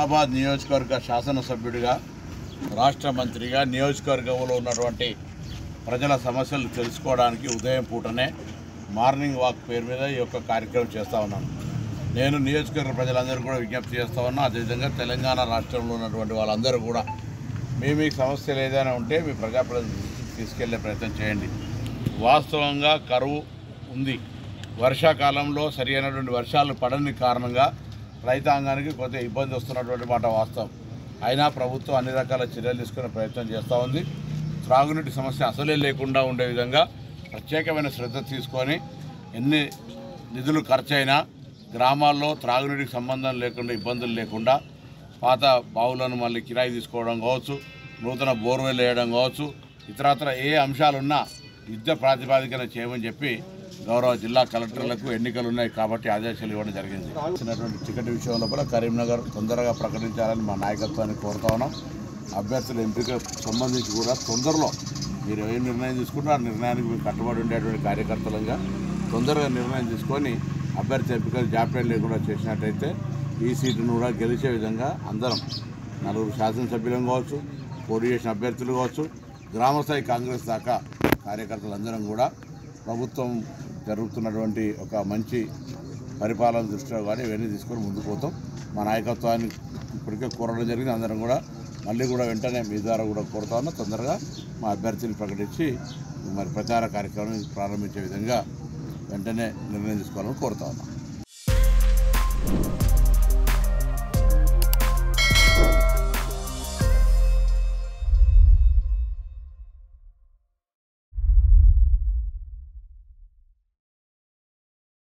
హుస్నాబాద్ నియోజకవర్గ శాసనసభ్యుడిగా రాష్ట్ర మంత్రిగా నియోజకవర్గంలో ఉన్నటువంటి ప్రజల సమస్యలు తెలుసుకోవడానికి ఉదయం పూటనే మార్నింగ్ వాక్ పేరు మీద ఈ యొక్క కార్యక్రమం చేస్తూ ఉన్నాను. నేను నియోజకవర్గ ప్రజలందరూ కూడా విజ్ఞప్తి చేస్తూ ఉన్నా. అదేవిధంగా తెలంగాణ రాష్ట్రంలో ఉన్నటువంటి వాళ్ళందరూ కూడా మీ సమస్యలు ఏదైనా ఉంటే మీ ప్రజాప్రతినిధులకు తీసుకెళ్లే ప్రయత్నం చేయండి. వాస్తవంగా కరువు ఉంది. వర్షాకాలంలో సరి అయినటువంటి వర్షాలు పడని కారణంగా రైతాంగానికి కొంత ఇబ్బంది వస్తున్నటువంటి మాట వాస్తవం. అయినా ప్రభుత్వం అన్ని రకాల చర్యలు తీసుకునే ప్రయత్నం చేస్తూ ఉంది. త్రాగునీటి సమస్య అసలే లేకుండా ఉండే విధంగా ప్రత్యేకమైన శ్రద్ధ తీసుకొని ఎన్ని నిధులు ఖర్చయినా గ్రామాల్లో త్రాగునీటికి సంబంధం లేకుండా ఇబ్బందులు లేకుండా పాత బావులను మళ్ళీ కిరాయి తీసుకోవడం కావచ్చు, నూతన బోర్వెల్ వేయడం కావచ్చు, ఇతరత్ర ఏ అంశాలున్నా యుద్ధ ప్రాతిపాదికన చేయమని చెప్పి గౌరవ జిల్లా కలెక్టర్లకు ఎన్నికలు ఉన్నాయి కాబట్టి ఆదేశాలు ఇవ్వడం జరిగింది. ఇచ్చినటువంటి టికెట్ విషయంలో కూడా కరీంనగర్ తొందరగా ప్రకటించాలని మా నాయకత్వాన్ని కోరుతా ఉన్నాం. అభ్యర్థుల ఎంపిక సంబంధించి కూడా తొందరలో మీరు ఏ నిర్ణయం తీసుకుంటారో ఆ నిర్ణయానికి మీరు కట్టుబడి ఉండేటువంటి కార్యకర్తలుగా తొందరగా నిర్ణయం తీసుకొని అభ్యర్థి ఎంపికలు జాప్యం లేకుండా చేసినట్టయితే ఈ సీటును కూడా గెలిచే విధంగా అందరం 4 శాసనసభ్యులం కావచ్చు, పోటీ చేసిన అభ్యర్థులు కావచ్చు, గ్రామస్థాయి కాంగ్రెస్ దాకా కార్యకర్తలందరం కూడా ప్రభుత్వం జరుగుతున్నటువంటి ఒక మంచి పరిపాలన దృష్టిలో కానీ ఇవన్నీ తీసుకొని ముందుకు పోతాం. మా నాయకత్వాన్ని ఇప్పటికే కోరడం జరిగింది. అందరం కూడా మళ్ళీ కూడా వెంటనే మీ ద్వారా కూడా కోరుతా ఉన్నా. తొందరగా మా అభ్యర్థిని ప్రకటించి మరి ప్రచార కార్యక్రమం ప్రారంభించే విధంగా వెంటనే నిర్ణయం తీసుకోవాలని కోరుతా ఉన్నాం.